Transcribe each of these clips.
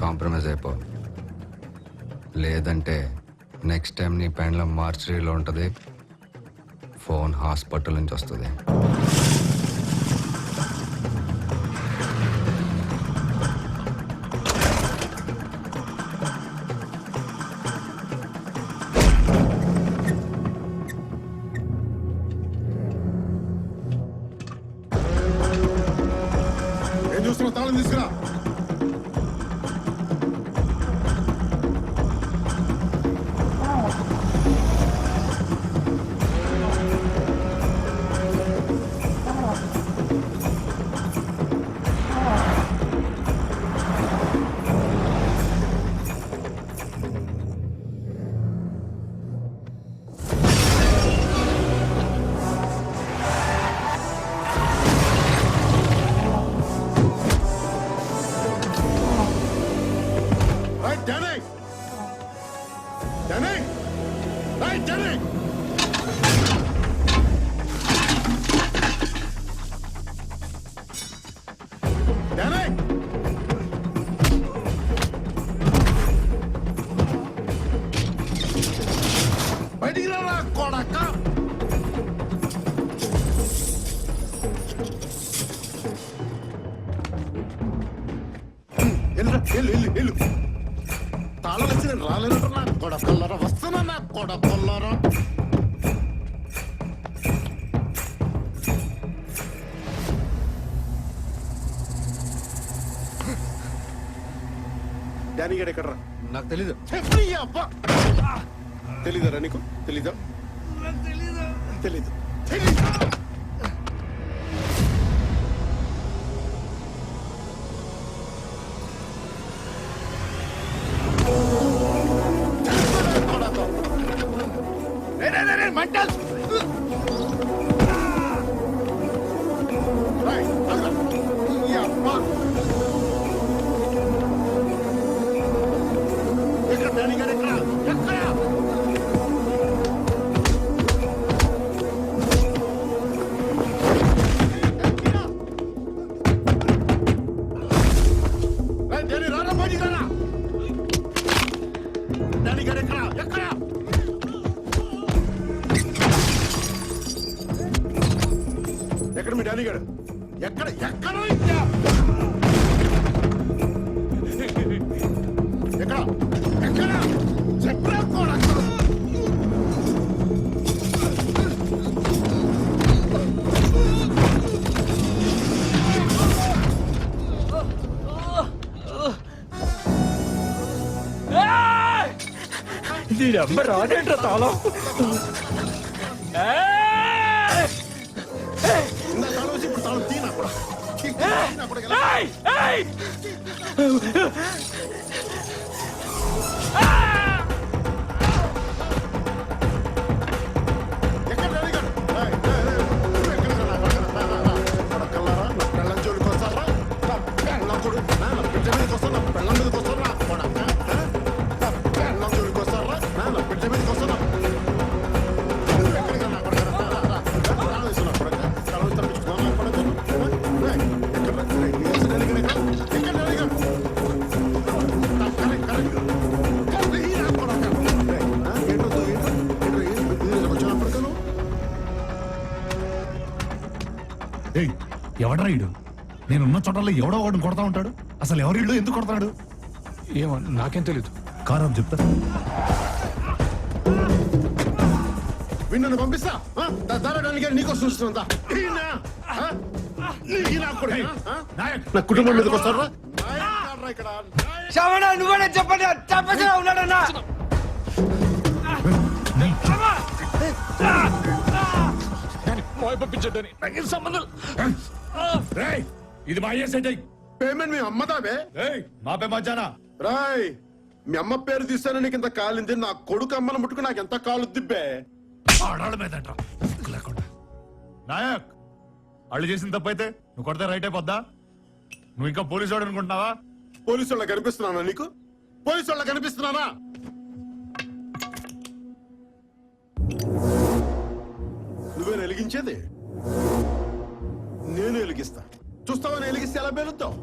Compromise అయిపో. లేదంటే next time నీ పెండ్లం మార్చరీలో ఉంటుంది, ఫోన్ హాస్పిటల్ నుంచి వస్తుంది. ఏం చూస్తున్నావు? తాళం తీసుకురా. Danny! Danny! Hey, Danny! Danny! బయటికి రా కొడక. వెళ్ళు తాళం వచ్చి నేను రాలేదంటారు. నా కొడకల్లరా వస్తున్నా. నా కొడకల్లరా డానీ గడ ఎక్కడరా? నాకు తెలీదు. తెలీదరా నీకు? తెలీదా? తెలీదు. ఎక్కడ మీ డానీ గారు? ఎక్కడ ఎక్కడ ఎక్కడ ఎక్కడ చెప్పరా కూడా? దీనమ్మ రాదేంట్రా తాళం? ఇప్పుడు తాళం తీనా కూడా. ఎవడరా ఇడు? నేనున్న చోటల్లో ఎవడో వాడిని కొడతా ఉంటాడు. అసలు ఎవరిళ్ళు ఎందుకు కొడతాడు? ఏమో నాకేం తెలీదు. కారం చెప్తా. విన్ను పంపిస్తా. నీకోసం చూస్తుందా? నా కుటుంబం మీదకి వస్తారా? శ్రవణ నువ్వనే చెప్పండి. తప్పకుండా ఉన్నాడన్నా. పంపించండి, నాకేం సంబంధం. ఇది మా అయ్యేసేట పేమెంట్ మీ అమ్మదావే. మాపే మధ్యాహ్న రాయ్ మీ అమ్మ పేరు తీస్తాను. నీకు ఇంత కాలింది. నా కొడుకు అమ్మను ముట్టుకు నాకు ఎంత కాలు దిబ్బే. ఆడాళ్ళ మీద లేకుండా నాయక్ వాళ్ళు చేసిన తప్పైతే నువ్వు కొడితే రైట్ అయిపోద్దా? నువ్వు ఇంకా పోలీసు వాడు అనుకుంటున్నావా? పోలీసు వాళ్ళ కనిపిస్తున్నానా నీకు? పోలీసు వాళ్ళ కనిపిస్తున్నానా? నువ్వేనా వెలిగించేది? నేను వెలిగిస్తా. చూస్తావని వెలిగిస్తే ఎలా పేలుతావు?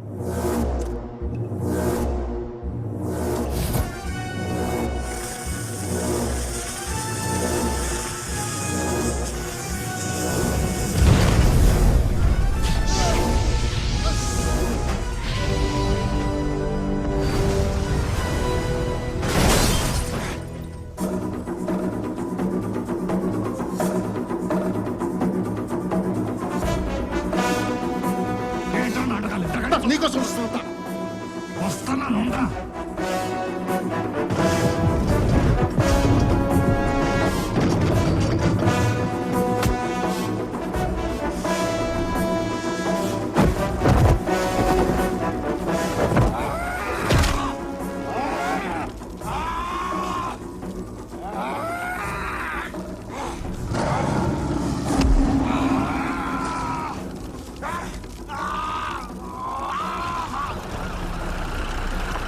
నీకోసం వస్తుంటా. వస్తున్నాను రా.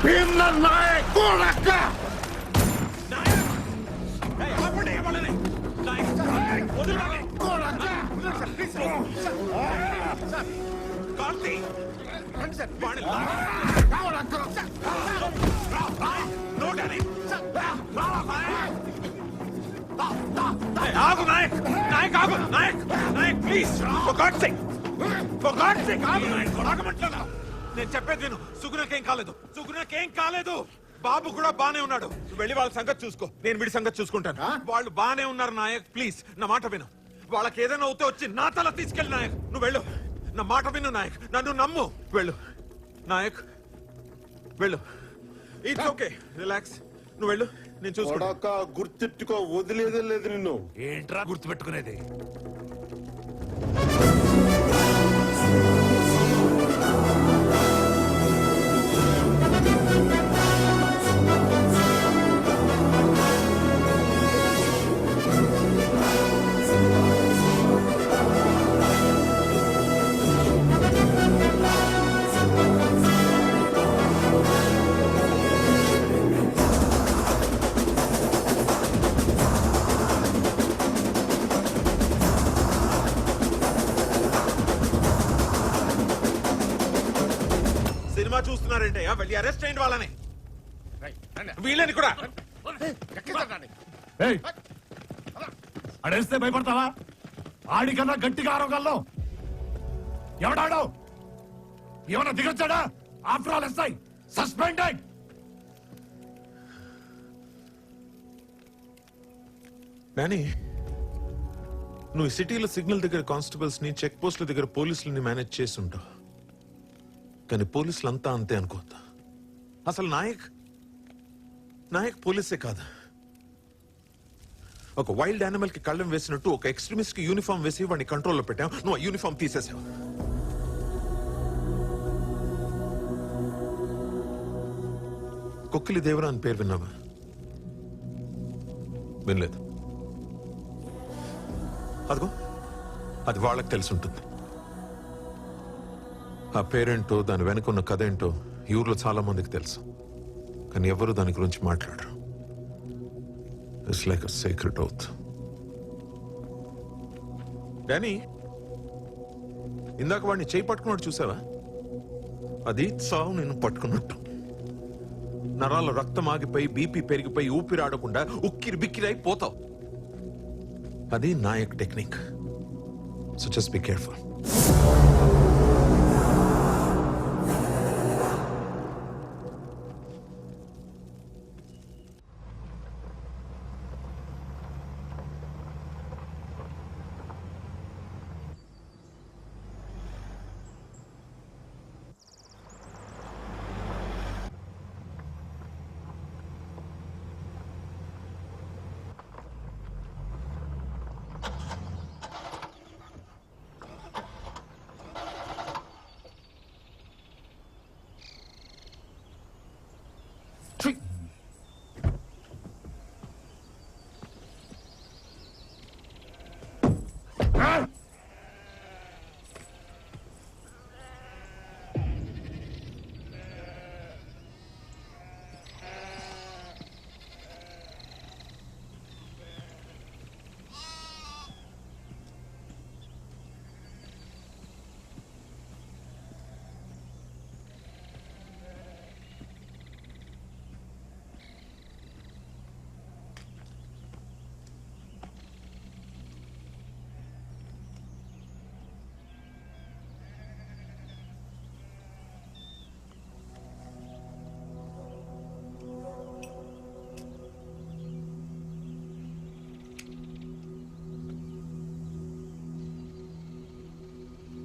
భీమ్ల నాయక్ కొడక! ఆగు నాయక్, నాయక్ ఆగు, Nayak, Nayak please, for God's sake, for God's sake ఆగు నాయక్, ఆగమంటున్నా. నేను చెప్పేది విను, సుగుణకేం కాలేదు, సుగుణకేం కాలేదు. బాబు కూడా బానే ఉన్నాడు. నువ్వు వెళ్ళి వాళ్ళ సంగతి చూసుకో, నేను వీడి సంగతి చూసుకుంటాను. వాళ్ళు బానే ఉన్నారు నాయక్, ప్లీజ్ నా మాట విను. వాళ్ళకి ఏదైనా అవుతే వచ్చి నా తల తీసుకెళ్ళి నాయక్. నువ్వు వెళ్ళు, నా మాట విను నాయక్, నన్ను నమ్ము. వెళ్ళు నాయక్, వెళ్ళు. It's okay, relax. నువ్వు వెళ్ళు, నేను చూసుకుంటా. కొడక గుర్తెట్టుకో, వదిలేదే లేదు నిన్ను. ఏంట్రా గుర్తుపెట్టుకునేది? సినిమా చూస్తున్నారంటే వెళ్ళి అరెస్ట్ అయ్యింది వాళ్ళని, వీళ్ళని కూడా. ఏయ్, అడేస్తే భయపడతావా? ఆడికన్నా గట్టిగా ఆరోగల్లో ఎవడాడో ఏమన్నా దిగొచ్చాడా? After all SI suspended. Nani, నువ్వు ఈ సిటీలో సిగ్నల్ దగ్గర కానిస్టేబుల్స్ ని, చెక్ పోస్టుల దగ్గర పోలీసులని మేనేజ్ చేసి ఉంటావు. కానీ పోలీసులు అంతా అంతే అనుకోద్దా. అసలు నాయక్ నాయక్ పోలీసే కాదు. ఒక వైల్డ్ యానిమల్ కి కళ్ళం వేసినట్టు ఒక ఎక్స్ట్రీమిస్ట్ కి యూనిఫామ్ వేసి వాడిని కంట్రోల్లో పెట్టావు. నువ్వు ఆ యూనిఫామ్ తీసేసావు. కొక్కిలి దేవరా అని పేరు విన్నావా? వినలేదు. అదిగో అది వాళ్ళకి తెలిసి ఉంటుంది. ఆ పేరేంటో, దాని వెనుకున్న కథ ఏంటో ఈ ఊర్లో చాలా మందికి తెలుసు. కానీ ఎవరు దాని గురించి మాట్లాడరు. It's like a secret oath. Danny, ఇందాక వాడిని చేయి పట్టుకున్నాడు చూసావా? అది సావు నేను పట్టుకున్నట్టు. నరాల రక్తం ఆగిపోయి, బీపీ పెరిగిపోయి, ఊపిరాడకుండా ఉక్కిరి బిక్కిరి అయిపోతావు. అది Nayak technique. So just be careful.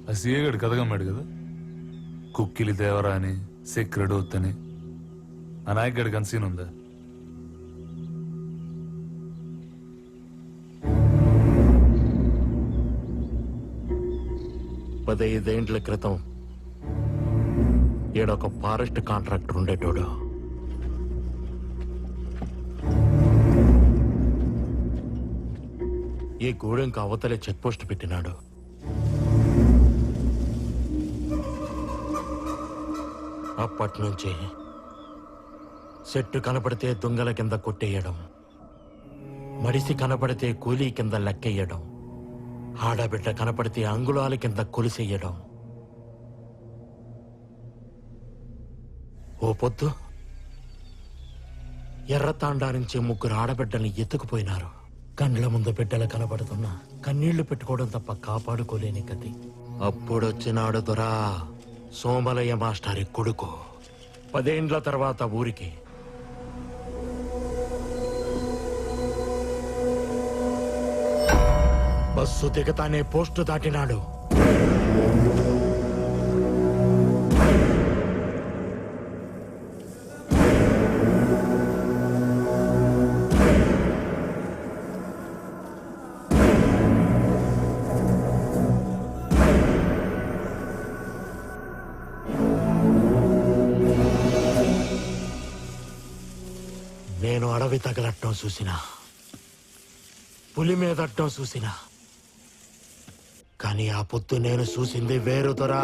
ఆ సీఏ గడు కథగమ్మాడు కదా, కుక్కిలి దేవరా అని సెక్రెడ్ వద్దని ఆ నాయక్ గడి కన్సీన్ ఉందా? పదైదేండ్ల క్రితం ఈడొక ఫారెస్ట్ కాంట్రాక్టర్ ఉండేటోడు. ఈ గూడెంకి అవతలే చెక్ పోస్ట్ పెట్టినాడు. అప్పట్నుంచి చెట్టు కనపడితే దొంగల కింద కొట్టేయడం, మడిసి కనపడితే కూలీ కింద లెక్కెయ్యడం, ఆడబిడ్డ కనపడితే అంగుళాల కింద కొలిసెయ్యడం. ఓ పొద్దు ఎర్రతాండా నుంచి 3 ఆడబిడ్డల్ని ఎత్తుకుపోయినారు. కండ్ల ముందు బిడ్డలు కనబడుతున్నా కన్నీళ్లు పెట్టుకోవడం తప్ప కాపాడుకోలేని గతి. అప్పుడొచ్చినాడు దొరా సోమలయ్య మాస్టారి కొడుకు. 10 ఏండ్ల తర్వాత ఊరికి. బస్సు దిగతానే పోస్టు దాటినాడు. నేను అడవి తగలట్టం చూసినా, పులి మీదట్టం చూసినా, కానీ ఆ పొద్దు నేను చూసింది వేరు దొరా.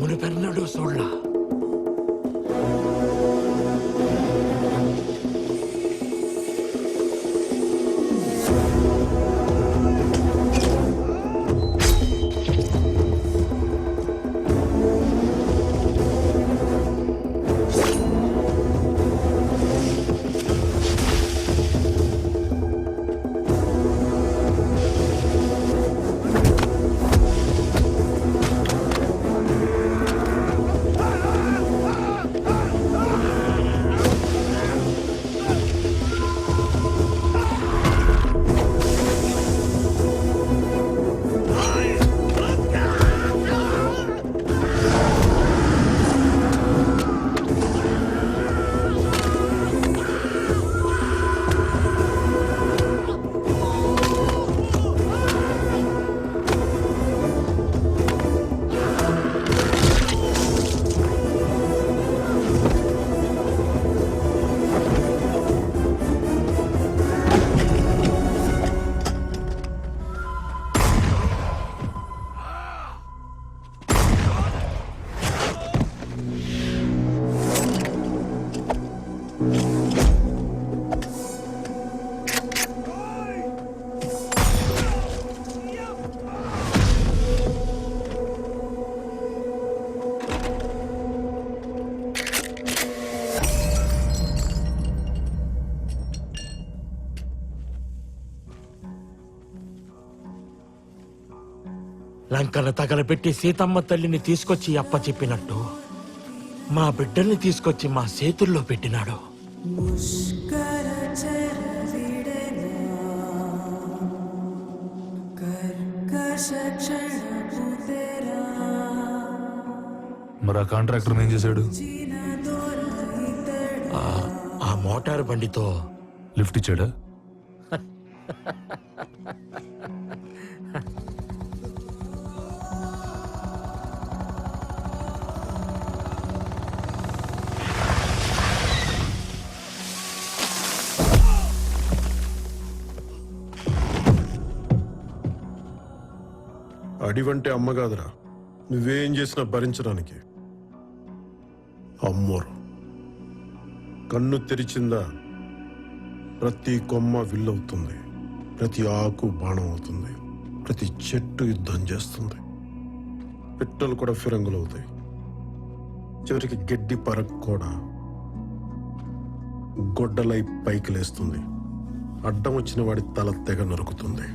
మునిపెన్నడూ చూడలా. లంకను తగలబెట్టి సీతమ్మ తల్లిని తీసుకొచ్చి అప్పచెప్పినట్టు మా బిడ్డల్ని తీసుకొచ్చి మా చేతుల్లో పెట్టినాడు. మరి ఆ కాంట్రాక్టర్ ఏం చేశాడు? ఆ మోటార్ బండితో లిఫ్ట్ ఇచ్చాడా? అడివంటే అమ్మ కాదురా, నువ్వేం చేసినా భరించడానికి. అమ్మోరు కన్ను తెరిచిందా ప్రతి కొమ్మ విల్లవుతుంది, ప్రతి ఆకు బాణం అవుతుంది, ప్రతి చెట్టు యుద్ధం చేస్తుంది, పిట్టలు కూడా ఫిరంగులవుతాయి, చివరికి గడ్డి పరకు కూడా గొడ్డలై పైకి లేస్తుంది, అడ్డం వచ్చిన వాడి తల తెగ నరుకుతుంది.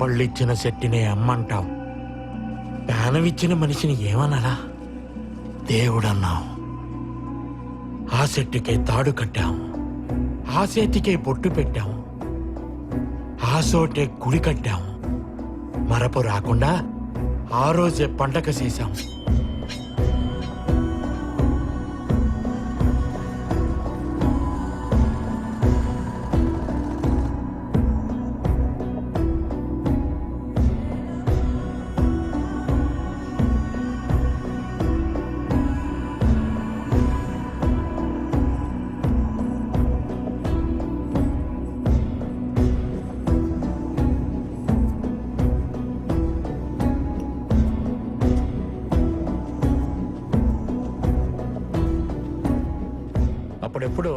పళ్ళిచ్చిన చెట్టునే అమ్మంటాం, ప్రాణమిచ్చిన మనిషిని ఏమనాలా? దేవుడన్నాం. ఆ చెట్టుకే తాడు కట్టాం, ఆ చేతికే బొట్టు పెట్టాం, ఆ ఆసోటే గుడి కట్టాం. మరపు రాకుండా ఆ రోజే పండగ చేశాం. అప్పుడెప్పుడు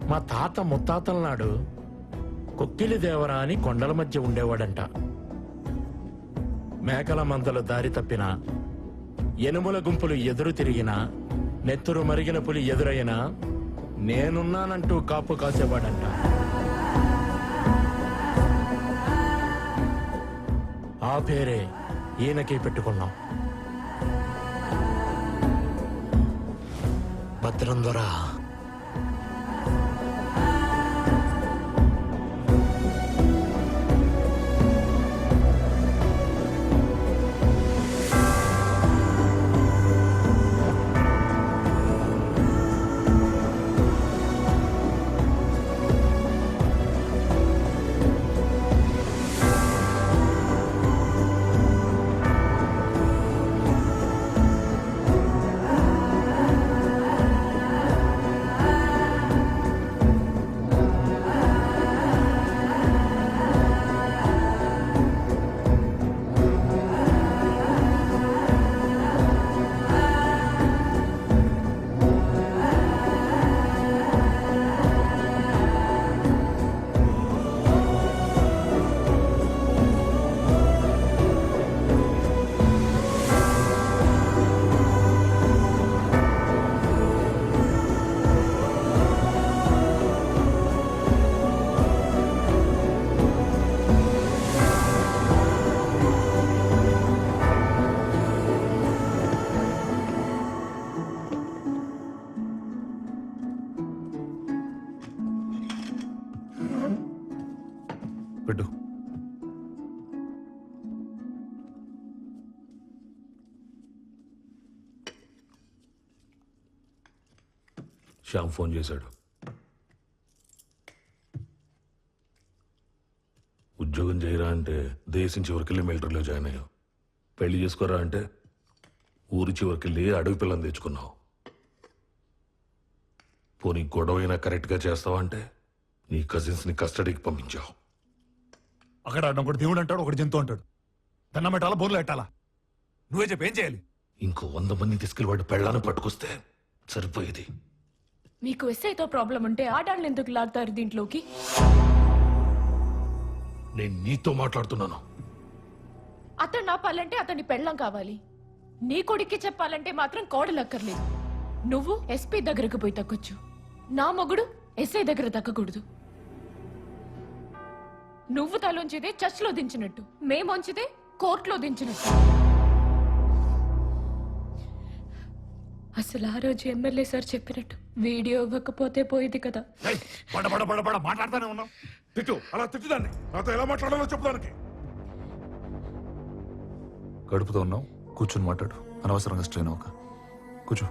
మా తాత ముత్తాతల నాడు కొక్కిలి దేవరా అని కొండల మధ్య ఉండేవాడంట. మేకల మందలు దారి తప్పిన, ఎనుముల గుంపులు ఎదురు తిరిగిన, నెత్తురు మరిగిన పులి ఎదురైనా నేనున్నానంటూ కాపు కాసేవాడంట. ఆ పేరే ఈయనకి పెట్టుకున్నాం. భద్రం దొరా. పెట్టు. శ్యామ్ ఫోన్ చేశాడు. ఉద్యోగం చేయరా అంటే దేశం చివరికెళ్ళి మిలిటరీలో జాయిన్ అయ్యావు. పెళ్లి చేసుకోరా అంటే ఊరి చివరికెళ్ళి అడవి పిల్లని తెచ్చుకున్నావు. పోనీ గొడవైనా కరెక్ట్గా చేస్తావా అంటే నీ కజిన్స్ని కస్టడీకి పంపించావు. అక్కడ ఒకటి దేవుడు అంటాడు, ఒకటి జంతు అంటాడు. దండం పెట్టాలా, బోర్లు పెట్టాలా? నువ్వే చెప్పి ఏం చేయాలి? ఇంకో 100 మంది తీసుకెళ్ళి వాడు పెళ్ళాన్ని పట్టుకొస్తే సరిపోయేది. మీకు ఎస్ఐతో ప్రాబ్లం ఉంటే ఆడాళ్ళు ఎందుకు లాగుతారు దీంట్లోకి? నేను నీతో మాట్లాడుతున్నాను. అతను ఆపాలంటే అతని పెళ్ళం కావాలి. నీ కొడుక్కి చెప్పాలంటే మాత్రం కోడలక్కర్లేదు. నువ్వు ఎస్పీ దగ్గరకు పోయి తగ్గొచ్చు. నా మొగుడు ఎస్ఐ దగ్గర తగ్గకూడదు. నువ్వు తలోంచితే చర్చ్లో దించినట్టు, మేమొంచితే కోర్టులో దించినట్టు. అసలు ఆ రోజు ఎమ్మెల్యే సార్ చెప్పినట్టు వీడియో ఇవ్వకపోతే పోయేది కదా. మాట్లాడుతూనే ఉన్నావు. తిట్టు, అలా తిట్టుదాన్ని. నాతో ఎలా మాట్లాడాలో చెప్పుదానికి. గడుపుతూ ఉన్నావు, కూర్చుని మాట్లాడు. అనవసరంగా స్ట్రెయిన్ అవ్వక. కూర్చో.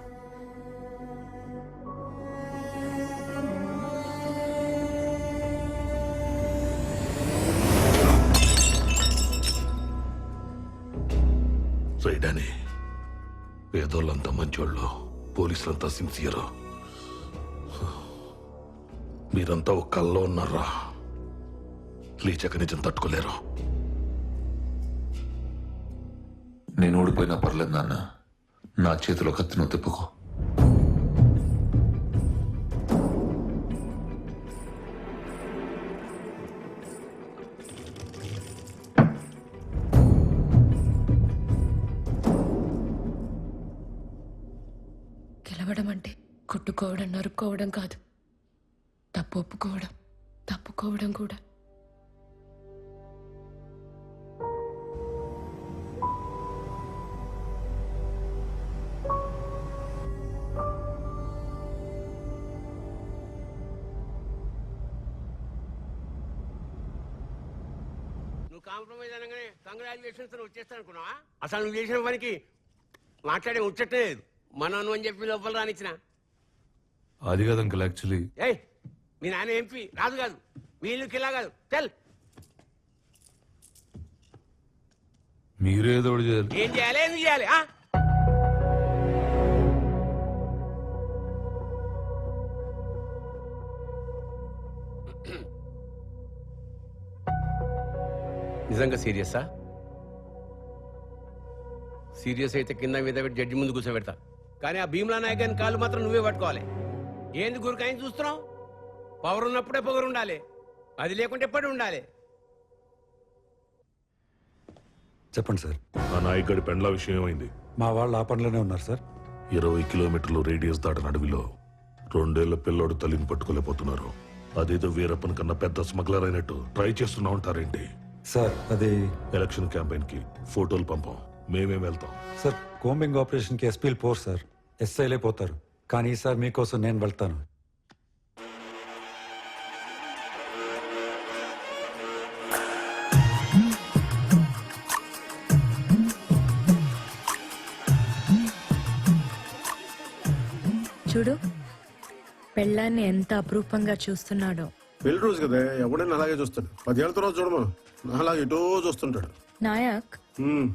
రైడాని పేదోళ్ళంతా మంచోళ్ళు, పోలీసులంతా సిన్సియర్. మీరంతా ఒక కల్లో ఉన్నారా? లేచక నిజం తట్టుకోలేరు. నేను ఓడిపోయినా పర్లేదు నాన్న. నా చేతిలో కత్తి నువ్వు తిప్పుకో. గెలవడం అంటే కొట్టుకోవడం, నరుక్కోవడం కాదు. తప్పు ఒప్పుకోవడం, తప్పుకోవడం కూడా. కాంప్రమైజ్ అనగానే కంగ్రాచులేషన్స్ వచ్చేస్తాను అనుకున్నావా? అసలు నువ్వు చేసిన పనికి మాట్లాడే ముచ్చటే లేదు. మనను అని చెప్పి లోపల రానిచ్చిన. అది కాదు అంకుల్, యాక్చువల్లీ ఏయ్, మీ నాన్న ఎంపీ రాదు కాదు, వీళ్ళు కిలా కాదు. తెల్ మీరేదో ఒకటి చేయాలి. ఏం చేయాలి, ఎందుకు చేయాలి? నిజంగా సీరియసా? సీరియస్ అయితే కింద మీద పెట్టి జడ్జి ముందు కూర్చోబెడతా. కానీ ఆ భీమ్లా నాయక్ గారిని కాళ్ళు మాత్రం నువ్వే పట్టుకోవాలి. ఏంది గురికాయని చూస్తున్నావు? పవర్ ఉన్నప్పుడే పొగరు ఉండాలి, అది లేకుంటే ఎప్పటి ఉండాలి. చెప్పండి సార్. ఆ నాయక్ గడి పెండ్ల విషయం ఏమైంది? మా వాళ్ళు ఆ పనిలోనే ఉన్నారు సార్. 20 కిలోమీటర్లు రేడియస్ దాటిన అడవిలో 2 ఏళ్ల పిల్లోడు తల్లిని పట్టుకోలేకపోతున్నారు. అదేదో వీరప్పన్ కన్నా పెద్ద స్మగ్లర్ అయినట్టు ట్రై చేస్తున్నా ఉంటారేంటి? సార్ అది ఎలక్షన్ క్యాంపెయిన్ కి ఫోటోలు పంపాం, మేమేం వెళ్తాం. సార్ కోంబింగ్ ఆపరేషన్ కి ఎస్పీలు పోరు సార్, ఎస్ఐలే పోతారు. కానీ ఈసారి మీకోసం నేను వెళ్తాను. చూడు, పెళ్ళాన్ని ఎంత అపురూపంగా చూస్తున్నాడో. పెళ్లి రోజు కదా, ఎవడైనా అలాగే చూస్తాడు. 10 ఏళ్ళ తర్వాత చూడమా, అలాగే ఎటో చూస్తుంటాడు. నాయక్, ఉమ్,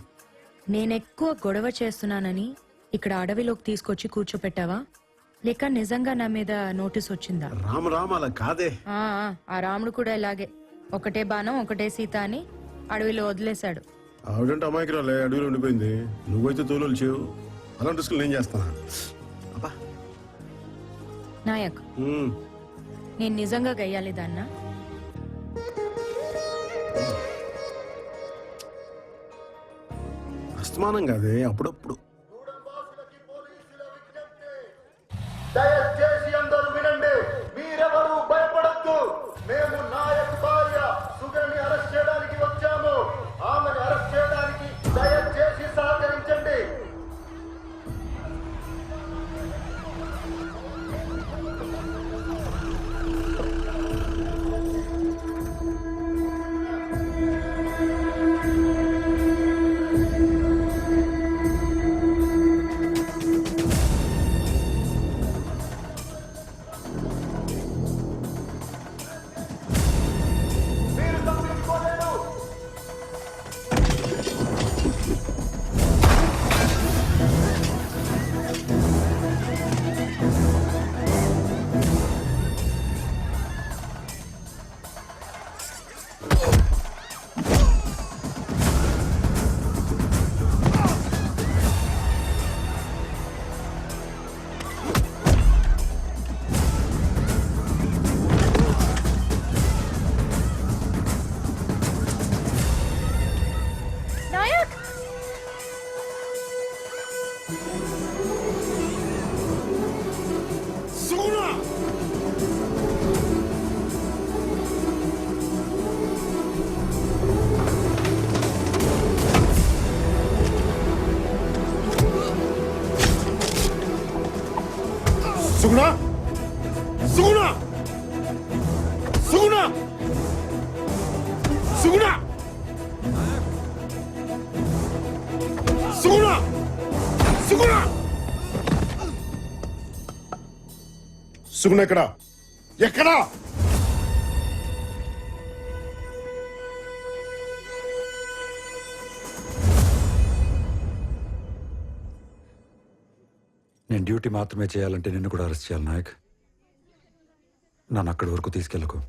నేనెక్కువ గొడవ చేస్తున్నానని ఇక్కడ అడవిలోకి తీసుకొచ్చి కూర్చోపెట్టావా, లేక నిజంగా నా మీద నోటీస్ వచ్చిందా? రామ రామ అలా కాదే. ఆ రాముడు కూడా ఇలాగే, ఒకటే బాణం ఒకటే సీత అని అడవిలో వదిలేశాడు. ఆవిడంటే అమాయకురాలే, అడవిలో ఉండిపోయింది. నువ్వైతే తోలు చేవు. అలాంటి రిస్కులు నేను చేస్తానా? అబ్బా. నాయక్, నేను నిజంగా గయ్యాలి దాన్నా? అస్తమానం కాదే, అప్పుడప్పుడు. దయచేసి అందరూ వినండి, మీరెవరూ భయపడద్దు. మేము నాయక్ భార్య సుగని అరెస్ట్ చేయడానికి వచ్చాము. ఆమెను అరెస్ట్ చేయడానికి దయచేసి సహకరించండి. సుగుణ, సుగుణ, సుగుణ, సుగుణ, సుగుణ, సుగుణ, సుగుణ ఎక్కడా? ఎక్కడా? నేను డ్యూటీ మాత్రమే చేయాలంటే నిన్ను కూడా అరెస్ట్ చేయాలి నాయక్. నన్ను అక్కడి వరకు తీసుకెళ్ళకు.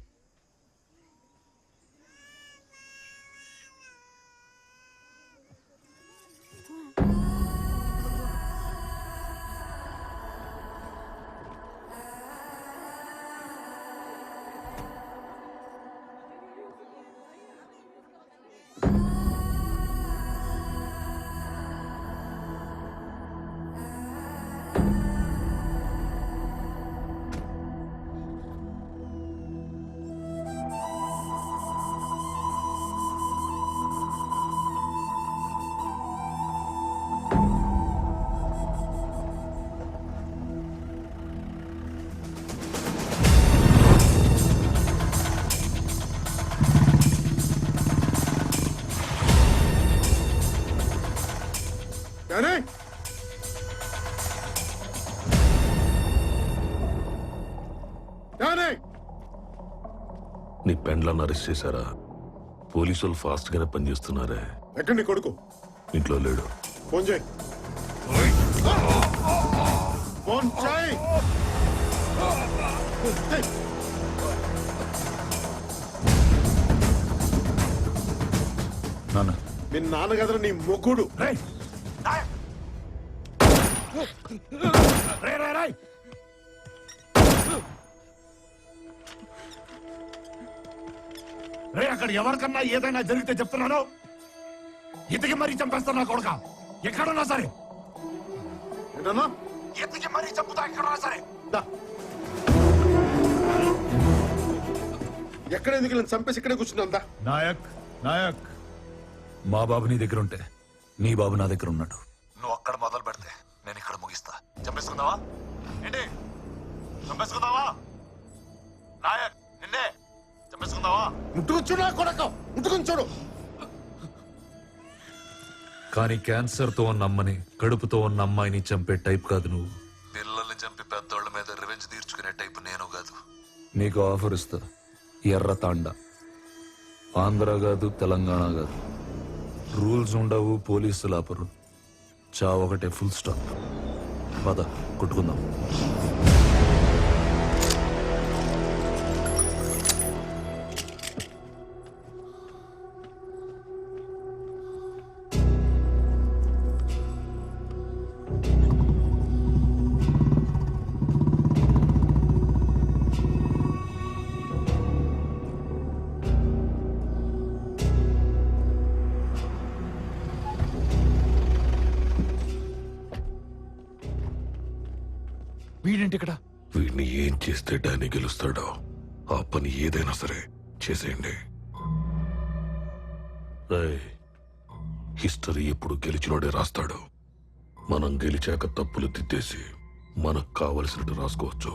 డానీ డానీ నీ పెండ్లను అరెస్ట్ చేశారా? పోలీసులు ఫాస్ట్ గానే పనిచేస్తున్నారే. ఎక్కడ నీ కొడుకు? ఇంట్లో లేడు. ఫోన్ చేయి. ఫోన్ చేయి. ఏయ్. నాన్న మీ నాన్న కదరా నీ మొక్కుడు. రేయ్! రేయ్, రేయ్, రేయ్! రే, అక్కడ ఎవరికన్నా ఏదైనా జరిగితే చెప్తున్నాను, ఇతకి మరీ చంపేస్తున్నా కొడుక. ఎక్కడున్నా సరే ఏంటన్నా? ఎతకి మరీ చంపుతా, ఎక్కడున్నా సరే. దా. ఎక్కడ ఎందుకు నేను చంపేసి ఇక్కడే కూర్చున్నా? నాయక్, నాయక్, మా బాబు నీ దగ్గర ఉంటే నీ బాబు నా దగ్గర ఉన్నాడు. నువ్వు అక్కడ మొదలు పెడితే నేను ఇక్కడ ముగిస్తా. చంపేసుకుందావా ఏంటి? చంపేసుకుందావా? నాయక్, నిన్నే చంపేసుకుందావా? ముట్టుకుని చూడు నా కొడక, ముట్టుకుని చూడు. కానీ క్యాన్సర్ తో ఉన్న అమ్మని, కడుపుతో ఉన్న అమ్మాయిని చంపే టైప్ కాదు నువ్వు. పిల్లల్ని చంపి పెద్దోళ్ళ మీద రివెంజ్ తీర్చుకునే టైప్ నేను కాదు. నీకు ఆఫర్ ఇస్తా. ఎర్ర తాండ. ఆంధ్ర కాదు, తెలంగాణ కాదు. రూల్స్ ఉండవు, పోలీసులు ఆపరు. చావొకటే, ఫుల్ స్టాప్. పద కొట్టుకుందాం. వీడేంటి ఇక్కడ? వీడిని ఏం చేస్తే డానీ గెలుస్తాడో ఆ పని ఏదైనా సరే చేసేయండి. హిస్టరీ ఎప్పుడు గెలిచినోడే రాస్తాడు. మనం గెలిచాక తప్పులు దిద్దేసి మనకు కావలసినట్టు రాసుకోవచ్చు.